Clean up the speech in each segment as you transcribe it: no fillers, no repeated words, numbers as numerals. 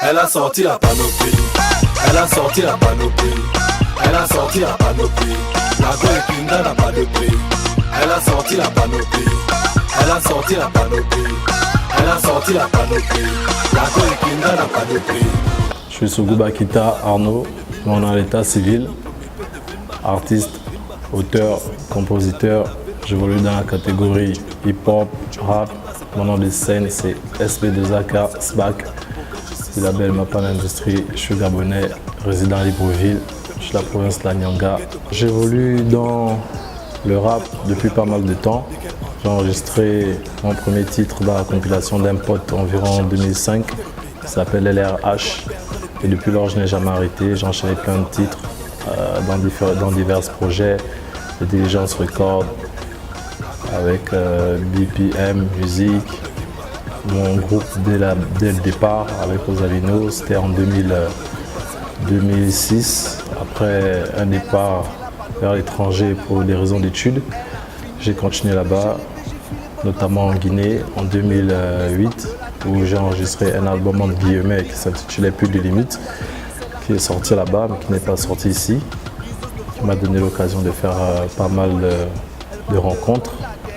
Elle a sorti la panoplie. Elle a sorti la panoplie. Elle a sorti la panoplie. La Goékinda n'a pas de prix. Elle a sorti la panoplie. Elle a sorti la panoplie. Elle a sorti la panoplie. La Goékinda n'a pas de prix. Je suis Sougou Bakita Arnaud, on est en état civil, artiste, auteur, compositeur. J'évolue dans la catégorie hip-hop, rap. Mon nom de scène c'est SB2AK SBAC. C'est la belle Mapan Industrie. Je suis gabonais, résident à Libreville. Je suis de la province de la Nyanga. J'évolue dans le rap depuis pas mal de temps. J'ai enregistré mon premier titre dans la compilation d'un pote environ en 2005 qui s'appelle LRH. Et depuis lors, je n'ai jamais arrêté. J'ai enchaîné plein de titres dans divers projets, de Diligence Records, avec BPM Music. Mon groupe dès le départ avec Rosalino, c'était en 2006. Après un départ vers l'étranger pour des raisons d'études, j'ai continué là-bas, notamment en Guinée en 2008, où j'ai enregistré un album entre guillemets qui s'intitulait Plus de limites, qui est sorti là-bas mais qui n'est pas sorti ici, qui m'a donné l'occasion de faire pas mal de rencontres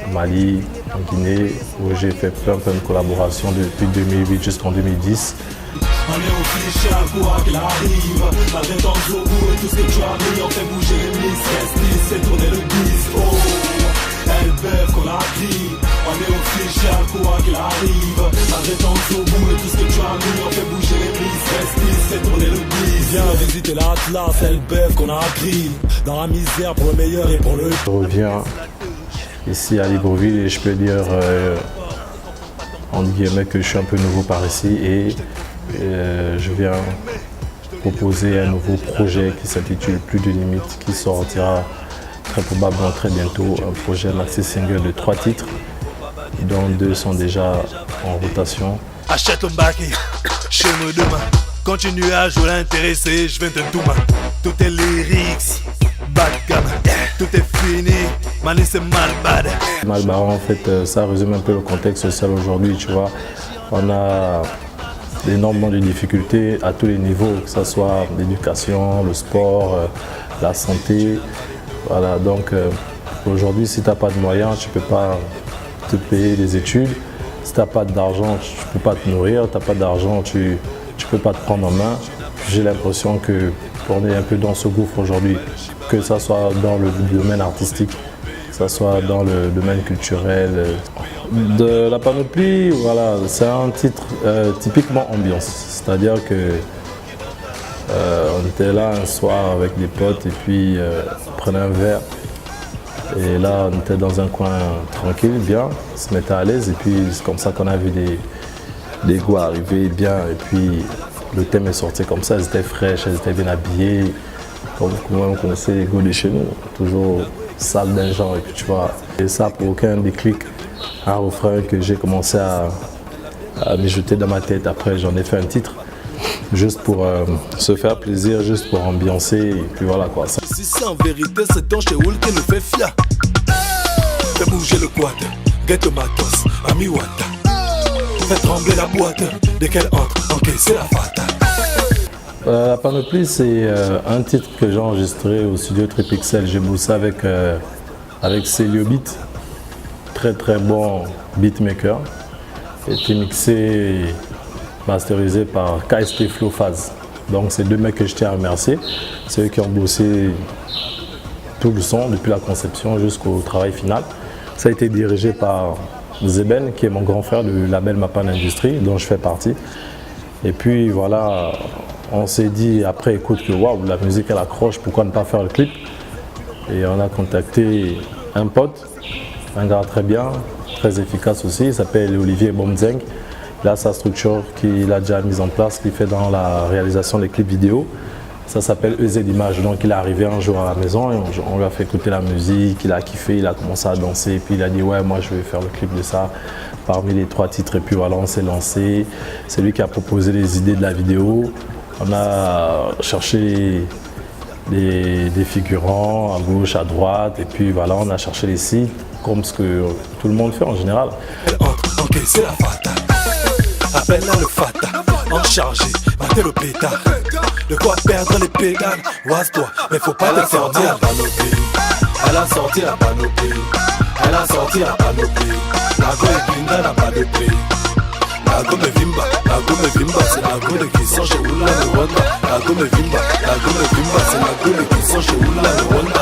au Mali, en Guinée, où j'ai fait plein de collaborations depuis 2008 jusqu'en 2010. On est au cliché à quoi qu'il arrive. Malgré ton jour et tout ce que tu as mis, on fait bouger les miss. Reste c'est tourner le bis. Oh, elle beuve qu'on a pris. On est au cliché à quoi qu'il arrive. Malgré ton jour et tout ce que tu as mis, on fait bouger les miss. Reste c'est tourner le bis. Viens visiter l'Atlas, elle beuve qu'on a pris. Dans la misère pour le meilleur et pour le. Je reviens ici à Libreville et je peux dire entre guillemets que je suis un peu nouveau par ici et je viens proposer un nouveau projet qui s'intitule Plus de limites, qui sortira très probablement très bientôt. Un projet maxi single de 3 titres, dont 2 sont déjà en rotation. Achète un baquet, chez moi demain. Continue à jouer l'intéressé, je viens de tout main. Tout est lyrics, bad gamme, tout est fini. Mani c'est Malbad. Malbaran en fait, ça résume un peu le contexte social aujourd'hui, tu vois. On a énormément de difficultés à tous les niveaux, que ce soit l'éducation, le sport, la santé. Voilà, donc aujourd'hui, si tu n'as pas de moyens, tu ne peux pas te payer des études. Si tu n'as pas d'argent, tu ne peux pas te nourrir. Tu n'as pas d'argent, tu ne peux pas te prendre en main. J'ai l'impression qu'on est un peu dans ce gouffre aujourd'hui, que ce soit dans le domaine artistique, que ce soit dans le domaine culturel. De la panoplie, voilà, c'est un titre typiquement ambiance, c'est-à-dire que on était là un soir avec des potes et puis on prenait un verre et là on était dans un coin tranquille, bien, on se mettait à l'aise et puis c'est comme ça qu'on a vu des goûts arriver bien et puis le thème est sorti comme ça, elles étaient fraîches, elles étaient bien habillées, comme vous connaissez les goûts de chez nous, toujours sale d'un genre et puis tu vois, et ça a provoqué un déclic. Un refrain que j'ai commencé à mijoter dans ma tête. Après, j'en ai fait un titre, juste pour se faire plaisir, juste pour ambiancer, et puis voilà quoi. Si c'est en vérité, c'est ton chez Wool qui nous fait fier. Fais bouger le quad, get matos, ami Wata. Fais trembler la boîte, dès qu'elle entre, ok, c'est la fata. La panoplie, c'est un titre que j'ai enregistré au studio Tripixel. J'ai bossé avec Célio Beat. Très bon beatmaker, été mixé et masterisé par KST Flow Phase. Donc c'est 2 mecs que je tiens à remercier, c'est eux qui ont bossé tout le son depuis la conception jusqu'au travail final. Ça a été dirigé par Zeben qui est mon grand frère du label Mapan Industrie dont je fais partie. Et puis voilà, on s'est dit après écoute que waouh, la musique elle accroche, pourquoi ne pas faire le clip? Et on a contacté un pote, un gars très bien, très efficace aussi, il s'appelle Olivier Bomzeng. Il a sa structure qu'il a déjà mise en place, qu'il fait dans la réalisation des clips vidéo. Ça s'appelle EZ Images. Donc il est arrivé un jour à la maison et on lui a fait écouter la musique, il a kiffé, il a commencé à danser. Et puis il a dit ouais, moi je vais faire le clip de ça parmi les 3 titres. Et puis voilà, on s'est lancé. C'est lui qui a proposé les idées de la vidéo. On a cherché des figurants à gauche, à droite. Et puis voilà, on a cherché les sites. Comme ce que tout le monde fait en général. Elle entre, ok, c'est la fata. Appelle-la le fata, en chargé. péter le pétard. De quoi perdre les pédales. Oise-toi, mais faut pas te sortir la panoplie. Elle a sorti la panoplie. Elle a sorti la panoplie. La go et Kinda n'a pas de prix. La go me vimba, c'est la go qui sont chez Oula le Rwanda. La go me vimba, c'est la go qui sont chez Oula le Rwanda.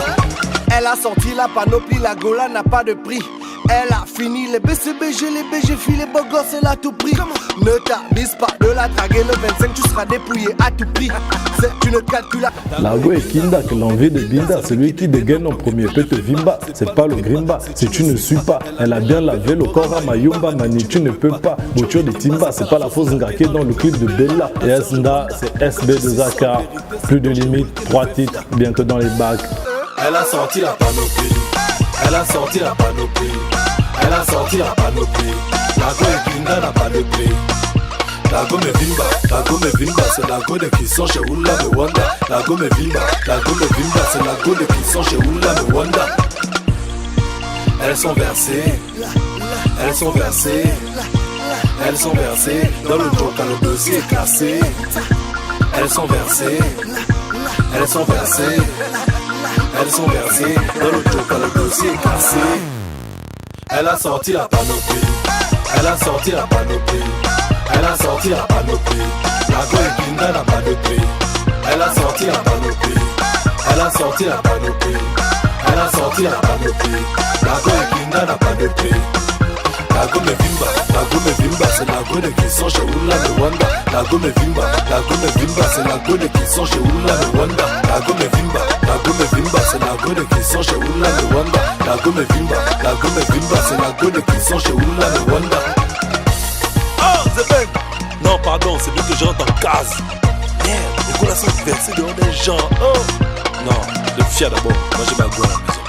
Elle a sorti la panoplie, la gola n'a pas de prix. Elle a fini les BCBG, les BG filé beau gosse, elle a tout pris. Ne t'avise pas de la draguer, le 25 tu seras dépouillé à tout prix. C'est une calculation. La go et Kinda, que l'envie de Binda, celui qui dégaine en premier peut te vimba, c'est pas le grimba. Si tu ne suis pas, elle a bien lavé le corps à Mayumba, Mani, tu ne peux pas. Bouture de Timba, c'est pas la fausse Ngake dans le clip de Bella. Et Esnda, c'est SB2AK, plus de limite, 3 titres, bien que dans les bacs. Elle a sorti la panoplie. Elle a sorti la panoplie. Elle a sorti la panoplie. La go et Kinda n'a pas de prix. La go me vimba, c'est la go qui sont chez Oula le Rwanda. La go me vimba, c'est la go qui sont chez Oula le Rwanda. Elles sont versées, elles sont versées, elles sont versées dans le dos quand le dossier est classé. Elles sont versées, elles sont versées, elles sont versées dans le dos quand le dossier est classé. Elle a sorti la panoplie. Elle a sorti la panoplie. Elle a sorti la panoplie. La go et Kinda n'a pas de prix. Elle a sorti la panoplie. Elle a sorti la panoplie. Elle a sorti la panoplie. La go et Kinda n'a pas de prix. La go me vimba, c'est la go qui sont chez Oula le Rwanda. La go me vimba, c'est la go qui sont chez Oula le Rwanda. La go me vimba, c'est la go qui sont chez Oula le Rwanda. La go me vimba, c'est la go qui sont chez Oula le Rwanda. Oh, c'est Ben. Non, pardon, c'est lui que j'entends en case. Merde, les collations versées dehors des gens. Oh. Non, le fier d'abord. Moi j'ai ma go à la maison.